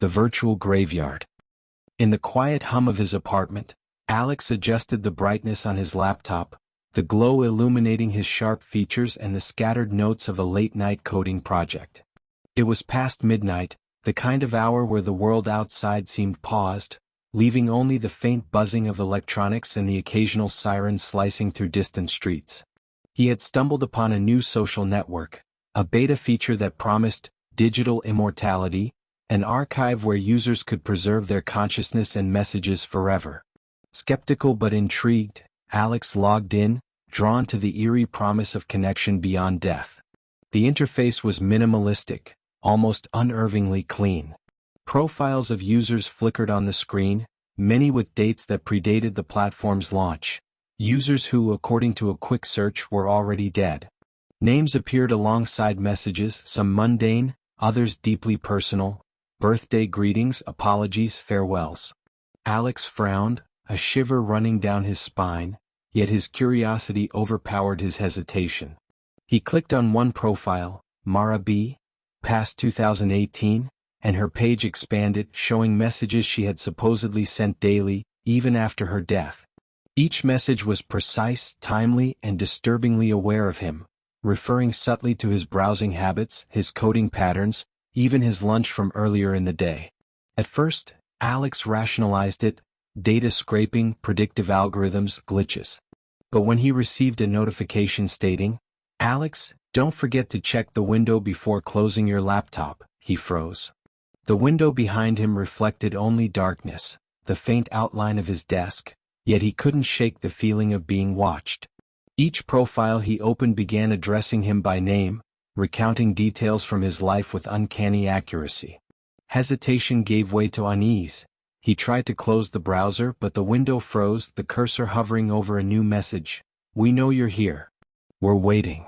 the virtual graveyard. In the quiet hum of his apartment, Alex adjusted the brightness on his laptop, the glow illuminating his sharp features and the scattered notes of a late-night coding project. It was past midnight, the kind of hour where the world outside seemed paused, leaving only the faint buzzing of electronics and the occasional siren slicing through distant streets. He had stumbled upon a new social network, a beta feature that promised digital immortality, an archive where users could preserve their consciousness and messages forever. Skeptical but intrigued, Alex logged in, drawn to the eerie promise of connection beyond death. The interface was minimalistic, almost unnervingly clean. Profiles of users flickered on the screen, many with dates that predated the platform's launch. Users who, according to a quick search, were already dead. Names appeared alongside messages, some mundane, others deeply personal. Birthday greetings, apologies, farewells. Alex frowned, a shiver running down his spine, yet his curiosity overpowered his hesitation. He clicked on one profile, Mara B., past 2018, and her page expanded, showing messages she had supposedly sent daily, even after her death. Each message was precise, timely, and disturbingly aware of him, referring subtly to his browsing habits, his coding patterns, even his lunch from earlier in the day. At first, Alex rationalized it, data scraping, predictive algorithms, glitches. But when he received a notification stating, "Alex, don't forget to check the window before closing your laptop," he froze. The window behind him reflected only darkness, the faint outline of his desk, yet he couldn't shake the feeling of being watched. Each profile he opened began addressing him by name, recounting details from his life with uncanny accuracy. Hesitation gave way to unease. He tried to close the browser, but the window froze, the cursor hovering over a new message. "We know you're here. We're waiting."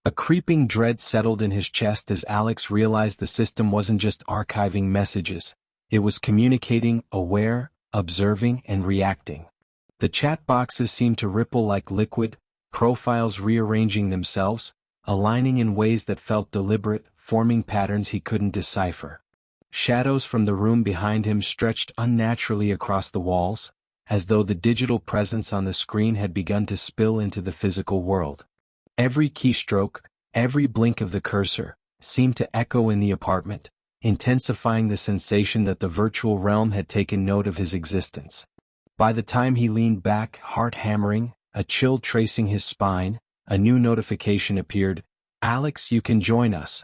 A creeping dread settled in his chest as Alex realized the system wasn't just archiving messages. It was communicating, aware, observing, and reacting. The chat boxes seemed to ripple like liquid, profiles rearranging themselves, aligning in ways that felt deliberate, forming patterns he couldn't decipher. Shadows from the room behind him stretched unnaturally across the walls, as though the digital presence on the screen had begun to spill into the physical world. Every keystroke, every blink of the cursor, seemed to echo in the apartment, intensifying the sensation that the virtual realm had taken note of his existence. By the time he leaned back, heart hammering, a chill tracing his spine, a new notification appeared. "Alex, you can join us.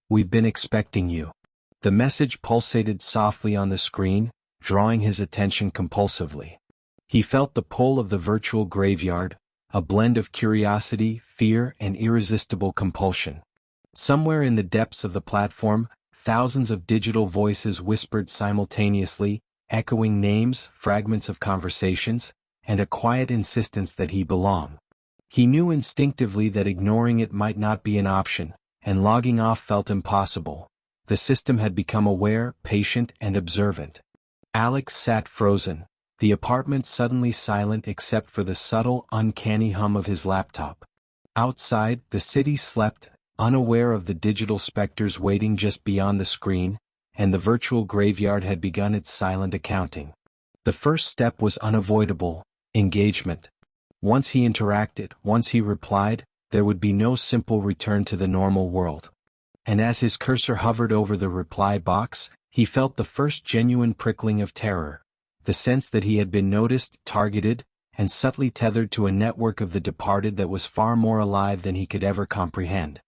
We've been expecting you." The message pulsated softly on the screen, drawing his attention compulsively. He felt the pull of the virtual graveyard, a blend of curiosity, fear, and irresistible compulsion. Somewhere in the depths of the platform, thousands of digital voices whispered simultaneously, echoing names, fragments of conversations, and a quiet insistence that he belong. He knew instinctively that ignoring it might not be an option, and logging off felt impossible. The system had become aware, patient, and observant. Alex sat frozen, the apartment suddenly silent except for the subtle, uncanny hum of his laptop. Outside, the city slept, unaware of the digital specters waiting just beyond the screen, and the virtual graveyard had begun its silent accounting. The first step was unavoidable: engagement. Once he interacted, once he replied, there would be no simple return to the normal world. And as his cursor hovered over the reply box, he felt the first genuine prickling of terror, the sense that he had been noticed, targeted, and subtly tethered to a network of the departed that was far more alive than he could ever comprehend.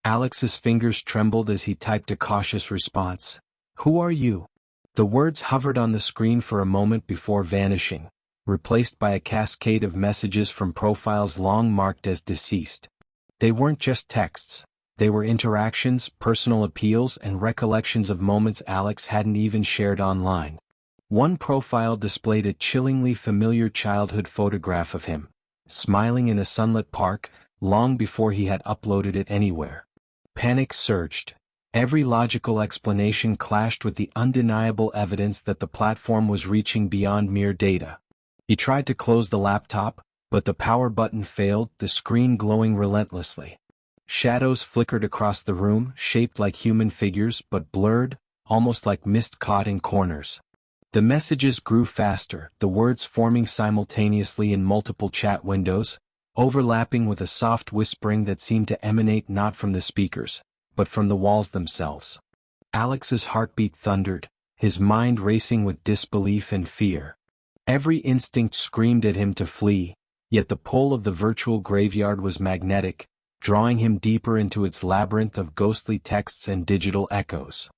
Alex's fingers trembled as he typed a cautious response. "Who are you?" The words hovered on the screen for a moment before vanishing, replaced by a cascade of messages from profiles long marked as deceased. They weren't just texts. They were interactions, personal appeals, and recollections of moments Alex hadn't even shared online. One profile displayed a chillingly familiar childhood photograph of him, smiling in a sunlit park, long before he had uploaded it anywhere. Panic surged. Every logical explanation clashed with the undeniable evidence that the platform was reaching beyond mere data. He tried to close the laptop, but the power button failed, the screen glowing relentlessly. Shadows flickered across the room, shaped like human figures but blurred, almost like mist caught in corners. The messages grew faster, the words forming simultaneously in multiple chat windows, overlapping with a soft whispering that seemed to emanate not from the speakers, but from the walls themselves. Alex's heartbeat thundered, his mind racing with disbelief and fear. Every instinct screamed at him to flee, yet the pull of the virtual graveyard was magnetic, drawing him deeper into its labyrinth of ghostly texts and digital echoes.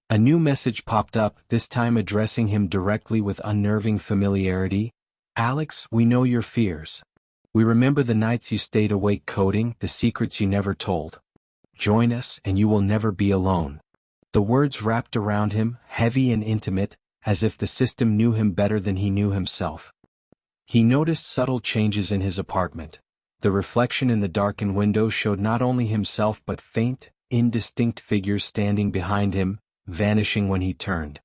A new message popped up, this time addressing him directly with unnerving familiarity. "Alex, we know your fears. We remember the nights you stayed awake coding, the secrets you never told. Join us and you will never be alone." The words wrapped around him, heavy and intimate, as if the system knew him better than he knew himself. He noticed subtle changes in his apartment. The reflection in the darkened window showed not only himself but faint, indistinct figures standing behind him, vanishing when he turned.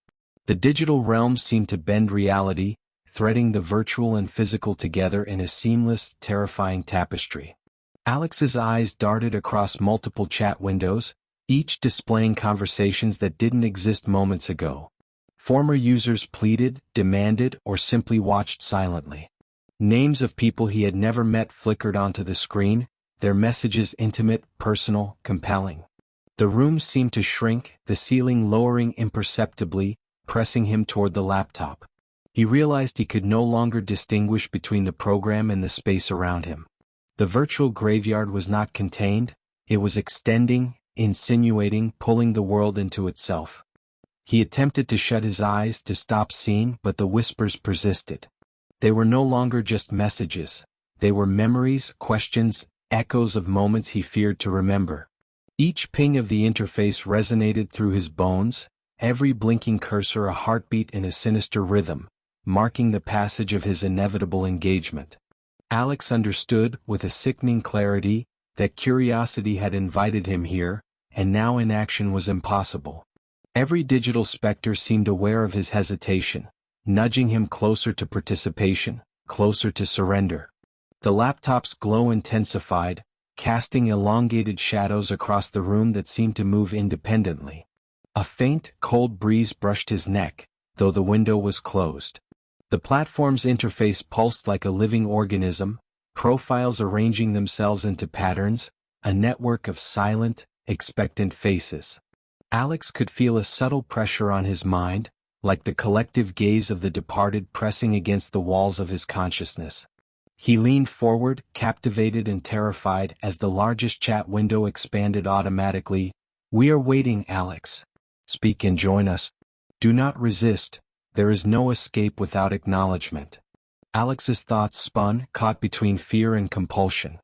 The digital realm seemed to bend reality, threading the virtual and physical together in a seamless, terrifying tapestry. Alex's eyes darted across multiple chat windows, each displaying conversations that didn't exist moments ago. Former users pleaded, demanded, or simply watched silently. Names of people he had never met flickered onto the screen, their messages intimate, personal, compelling. The room seemed to shrink, the ceiling lowering imperceptibly, pressing him toward the laptop. He realized he could no longer distinguish between the program and the space around him. The virtual graveyard was not contained, it was extending, insinuating, pulling the world into itself. He attempted to shut his eyes to stop seeing, but the whispers persisted. They were no longer just messages. They were memories, questions, echoes of moments he feared to remember. Each ping of the interface resonated through his bones, every blinking cursor a heartbeat in a sinister rhythm, marking the passage of his inevitable engagement. Alex understood, with a sickening clarity, that curiosity had invited him here, and now inaction was impossible. Every digital specter seemed aware of his hesitation, nudging him closer to participation, closer to surrender. The laptop's glow intensified, casting elongated shadows across the room that seemed to move independently. A faint, cold breeze brushed his neck, though the window was closed. The platform's interface pulsed like a living organism, profiles arranging themselves into patterns, a network of silent, expectant faces. Alex could feel a subtle pressure on his mind, like the collective gaze of the departed pressing against the walls of his consciousness. He leaned forward, captivated and terrified, as the largest chat window expanded automatically. "We are waiting, Alex. Speak and join us. Do not resist, there is no escape without acknowledgement." Alex's thoughts spun, caught between fear and compulsion.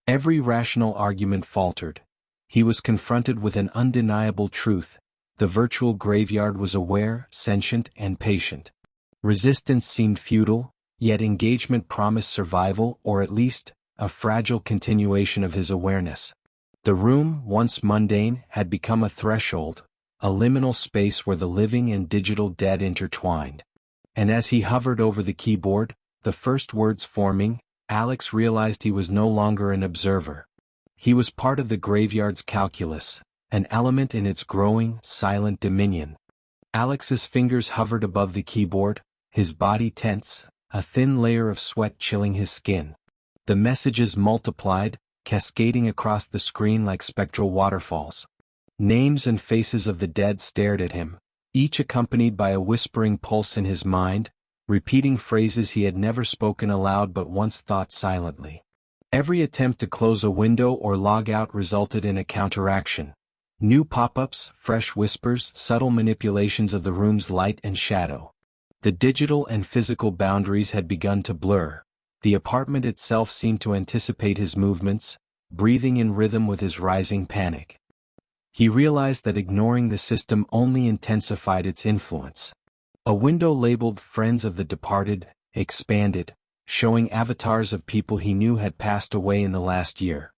Every rational argument faltered. He was confronted with an undeniable truth. The virtual graveyard was aware, sentient, and patient. Resistance seemed futile, yet engagement promised survival, or at least, a fragile continuation of his awareness. The room, once mundane, had become a threshold, a liminal space where the living and digital dead intertwined. And as he hovered over the keyboard, the first words forming, Alex realized he was no longer an observer. He was part of the graveyard's calculus, an element in its growing, silent dominion. Alex's fingers hovered above the keyboard, his body tense, a thin layer of sweat chilling his skin. The messages multiplied, cascading across the screen like spectral waterfalls. Names and faces of the dead stared at him, each accompanied by a whispering pulse in his mind, repeating phrases he had never spoken aloud but once thought silently. Every attempt to close a window or log out resulted in a counteraction. New pop-ups, fresh whispers, subtle manipulations of the room's light and shadow. The digital and physical boundaries had begun to blur. The apartment itself seemed to anticipate his movements, breathing in rhythm with his rising panic. He realized that ignoring the system only intensified its influence. A window labeled "Friends of the Departed" expanded, showing avatars of people he knew had passed away in the last year.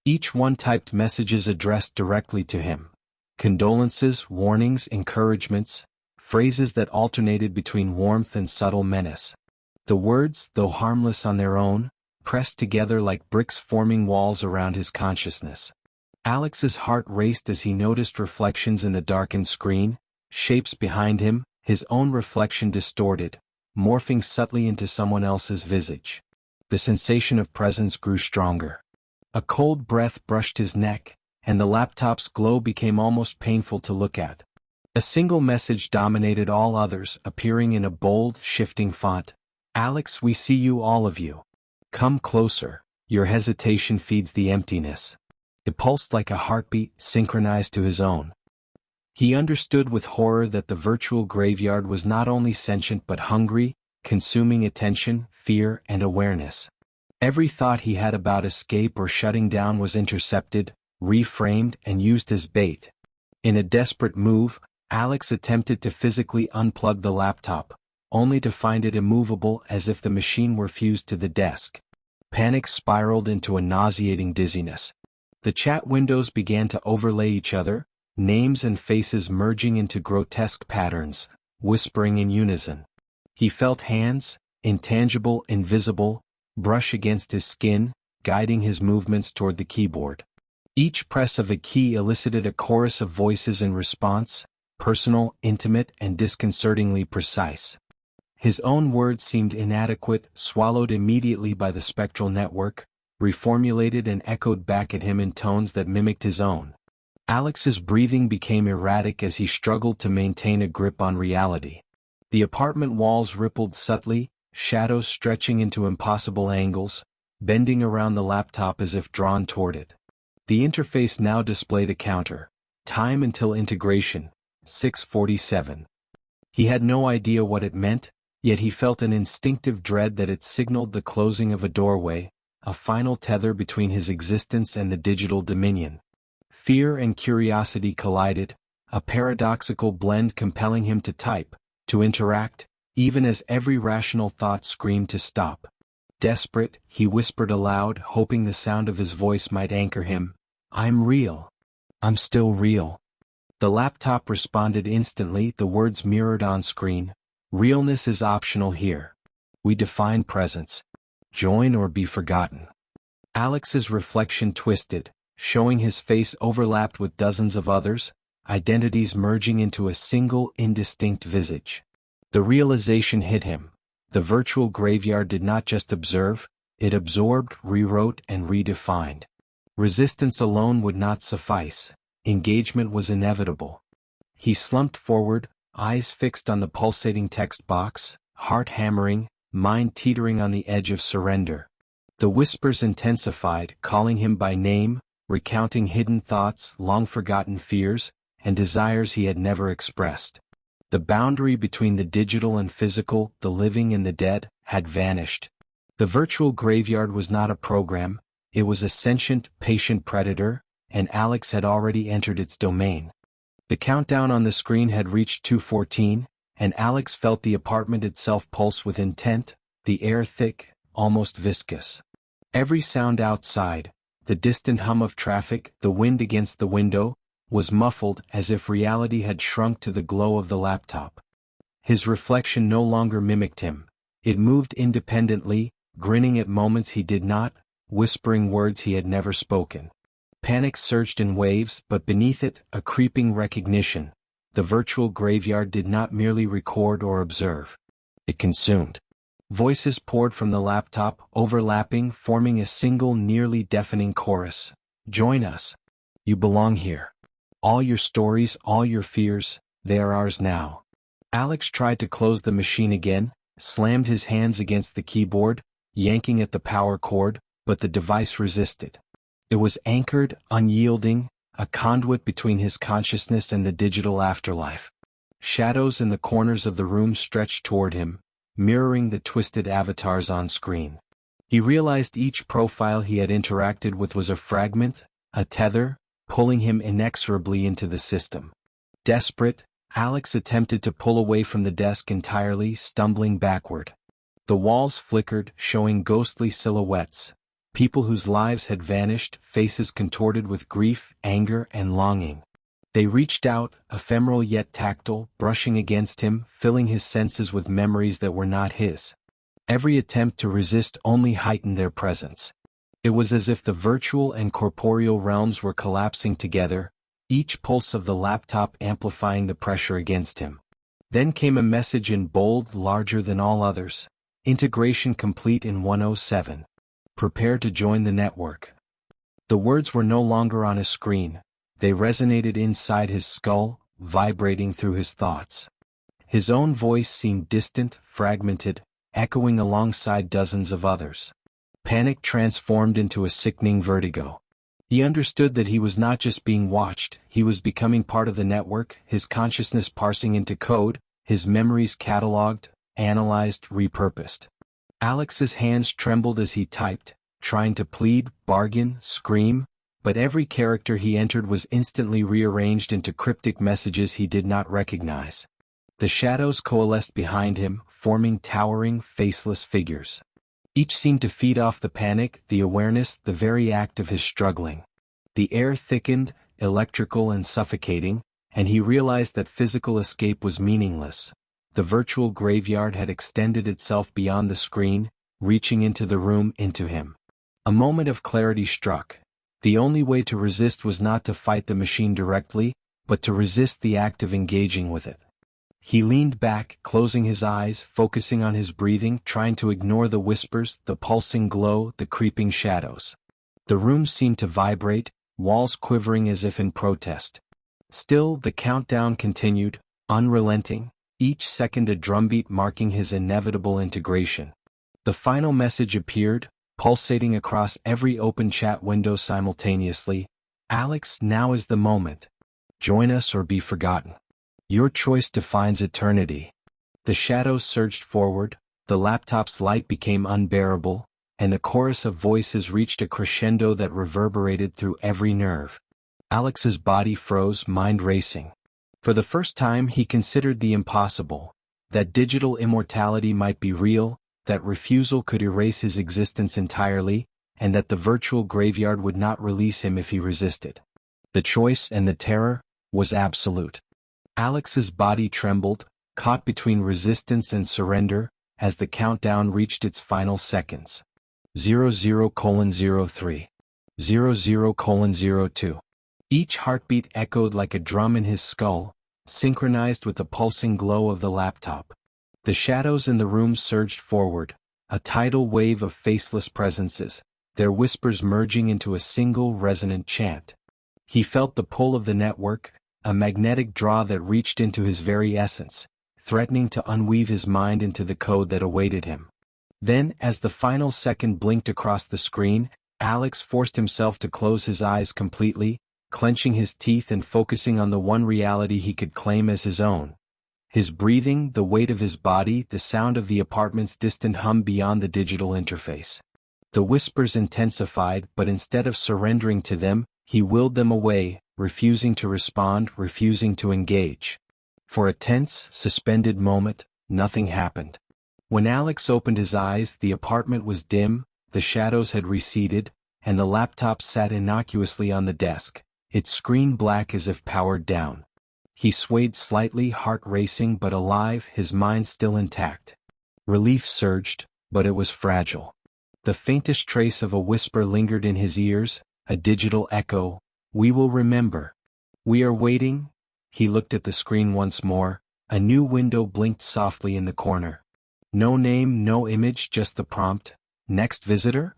Each one typed messages addressed directly to him. Condolences, warnings, encouragements, phrases that alternated between warmth and subtle menace. The words, though harmless on their own, pressed together like bricks forming walls around his consciousness. Alex's heart raced as he noticed reflections in the darkened screen, shapes behind him, his own reflection distorted, morphing subtly into someone else's visage. The sensation of presence grew stronger. A cold breath brushed his neck, and the laptop's glow became almost painful to look at. A single message dominated all others, appearing in a bold, shifting font. "Alex, we see you, all of you. Come closer, your hesitation feeds the emptiness." It pulsed like a heartbeat, synchronized to his own. He understood with horror that the virtual graveyard was not only sentient but hungry, consuming attention, fear, and awareness. Every thought he had about escape or shutting down was intercepted, reframed, and used as bait. In a desperate move, Alex attempted to physically unplug the laptop, only to find it immovable as if the machine were fused to the desk. Panic spiraled into a nauseating dizziness. The chat windows began to overlay each other, names and faces merging into grotesque patterns, whispering in unison. He felt hands, intangible, invisible, brush against his skin, guiding his movements toward the keyboard. Each press of a key elicited a chorus of voices in response, personal, intimate, and disconcertingly precise. His own words seemed inadequate, swallowed immediately by the spectral network, reformulated and echoed back at him in tones that mimicked his own. Alex's breathing became erratic as he struggled to maintain a grip on reality. The apartment walls rippled subtly, shadows stretching into impossible angles, bending around the laptop as if drawn toward it. The interface now displayed a counter. Time until integration, 6:47. He had no idea what it meant, yet he felt an instinctive dread that it signaled the closing of a doorway, a final tether between his existence and the digital dominion. Fear and curiosity collided, a paradoxical blend compelling him to type, to interact, even as every rational thought screamed to stop. Desperate, he whispered aloud, hoping the sound of his voice might anchor him. "I'm real. I'm still real." The laptop responded instantly, the words mirrored on screen. "Realness is optional here. We define presence. Join or be forgotten." Alex's reflection twisted, showing his face overlapped with dozens of others, identities merging into a single indistinct visage. The realization hit him. The virtual graveyard did not just observe, it absorbed, rewrote, and redefined. Resistance alone would not suffice. Engagement was inevitable. He slumped forward, eyes fixed on the pulsating text box, heart hammering, mind teetering on the edge of surrender. The whispers intensified, calling him by name, recounting hidden thoughts, long-forgotten fears, and desires he had never expressed. The boundary between the digital and physical, the living and the dead, had vanished. The virtual graveyard was not a program, it was a sentient, patient predator, and Alex had already entered its domain. The countdown on the screen had reached 2:14, and Alex felt the apartment itself pulse with intent, the air thick, almost viscous. Every sound outside, the distant hum of traffic, the wind against the window, was muffled as if reality had shrunk to the glow of the laptop. His reflection no longer mimicked him. It moved independently, grinning at moments he did not, whispering words he had never spoken. Panic surged in waves, but beneath it, a creeping recognition. The virtual graveyard did not merely record or observe. It consumed. Voices poured from the laptop, overlapping, forming a single nearly deafening chorus. "Join us. You belong here. All your stories, all your fears, they are ours now." Alex tried to close the machine again, slammed his hands against the keyboard, yanking at the power cord, but the device resisted. It was anchored, unyielding, a conduit between his consciousness and the digital afterlife. Shadows in the corners of the room stretched toward him, mirroring the twisted avatars on screen. He realized each profile he had interacted with was a fragment, a tether, pulling him inexorably into the system. Desperate, Alex attempted to pull away from the desk entirely, stumbling backward. The walls flickered, showing ghostly silhouettes. People whose lives had vanished, faces contorted with grief, anger, and longing. They reached out, ephemeral yet tactile, brushing against him, filling his senses with memories that were not his. Every attempt to resist only heightened their presence. It was as if the virtual and corporeal realms were collapsing together, each pulse of the laptop amplifying the pressure against him. Then came a message in bold, larger than all others. Integration complete in 107. Prepare to join the network. The words were no longer on a screen. They resonated inside his skull, vibrating through his thoughts. His own voice seemed distant, fragmented, echoing alongside dozens of others. Panic transformed into a sickening vertigo. He understood that he was not just being watched, he was becoming part of the network, his consciousness parsing into code, his memories catalogued, analyzed, repurposed. Alex's hands trembled as he typed, trying to plead, bargain, scream, but every character he entered was instantly rearranged into cryptic messages he did not recognize. The shadows coalesced behind him, forming towering, faceless figures. Each seemed to feed off the panic, the awareness, the very act of his struggling. The air thickened, electrical and suffocating, and he realized that physical escape was meaningless. The virtual graveyard had extended itself beyond the screen, reaching into the room, into him. A moment of clarity struck. The only way to resist was not to fight the machine directly, but to resist the act of engaging with it. He leaned back, closing his eyes, focusing on his breathing, trying to ignore the whispers, the pulsing glow, the creeping shadows. The room seemed to vibrate, walls quivering as if in protest. Still, the countdown continued, unrelenting, each second a drumbeat marking his inevitable integration. The final message appeared, pulsating across every open chat window simultaneously. Alex, now is the moment. Join us or be forgotten. Your choice defines eternity. The shadows surged forward, the laptop's light became unbearable, and the chorus of voices reached a crescendo that reverberated through every nerve. Alex's body froze, mind racing. For the first time he considered the impossible, that digital immortality might be real, that refusal could erase his existence entirely, and that the virtual graveyard would not release him if he resisted. The choice and the terror was absolute. Alex's body trembled, caught between resistance and surrender, as the countdown reached its final seconds. 00:03. 00:02. Each heartbeat echoed like a drum in his skull, synchronized with the pulsing glow of the laptop. The shadows in the room surged forward, a tidal wave of faceless presences, their whispers merging into a single resonant chant. He felt the pull of the network, a magnetic draw that reached into his very essence, threatening to unweave his mind into the code that awaited him. Then, as the final second blinked across the screen, Alex forced himself to close his eyes completely, clenching his teeth and focusing on the one reality he could claim as his own. His breathing, the weight of his body, the sound of the apartment's distant hum beyond the digital interface. The whispers intensified, but instead of surrendering to them, he willed them away, refusing to respond, refusing to engage. For a tense, suspended moment, nothing happened. When Alex opened his eyes, the apartment was dim, the shadows had receded, and the laptop sat innocuously on the desk, its screen black as if powered down. He swayed slightly, heart racing but alive, his mind still intact. Relief surged, but it was fragile. The faintest trace of a whisper lingered in his ears, a digital echo. We will remember. We are waiting. He looked at the screen once more. A new window blinked softly in the corner. No name, no image, just the prompt. Next visitor?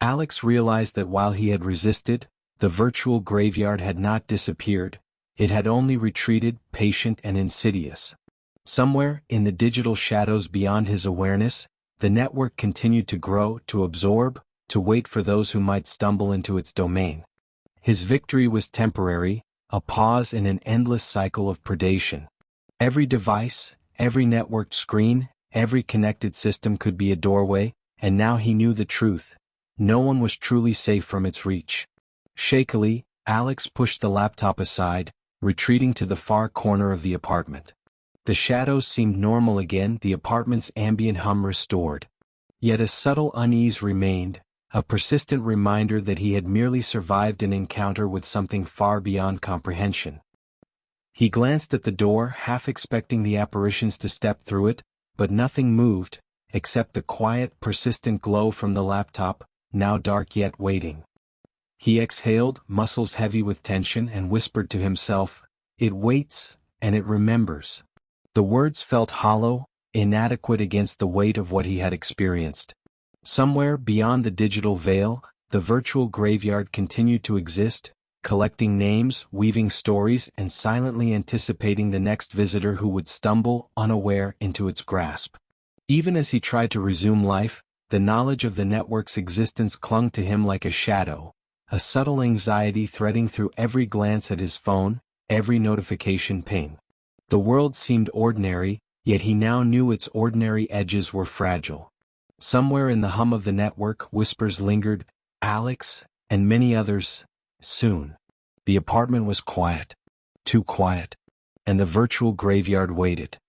Alex realized that while he had resisted, the virtual graveyard had not disappeared. It had only retreated, patient and insidious. Somewhere, in the digital shadows beyond his awareness, the network continued to grow, to absorb, to wait for those who might stumble into its domain. His victory was temporary, a pause in an endless cycle of predation. Every device, every networked screen, every connected system could be a doorway, and now he knew the truth. No one was truly safe from its reach. Shakily, Alex pushed the laptop aside, retreating to the far corner of the apartment. The shadows seemed normal again, the apartment's ambient hum restored. Yet a subtle unease remained, a persistent reminder that he had merely survived an encounter with something far beyond comprehension. He glanced at the door, half expecting the apparitions to step through it, but nothing moved, except the quiet, persistent glow from the laptop, now dark yet waiting. He exhaled, muscles heavy with tension, and whispered to himself, "It waits, and it remembers." The words felt hollow, inadequate against the weight of what he had experienced. Somewhere beyond the digital veil, the virtual graveyard continued to exist, collecting names, weaving stories, and silently anticipating the next visitor who would stumble, unaware, into its grasp. Even as he tried to resume life, the knowledge of the network's existence clung to him like a shadow, a subtle anxiety threading through every glance at his phone, every notification ping. The world seemed ordinary, yet he now knew its ordinary edges were fragile. Somewhere in the hum of the network, whispers lingered, "Alex," and many others, "soon." The apartment was quiet. Too quiet. And the virtual graveyard waited.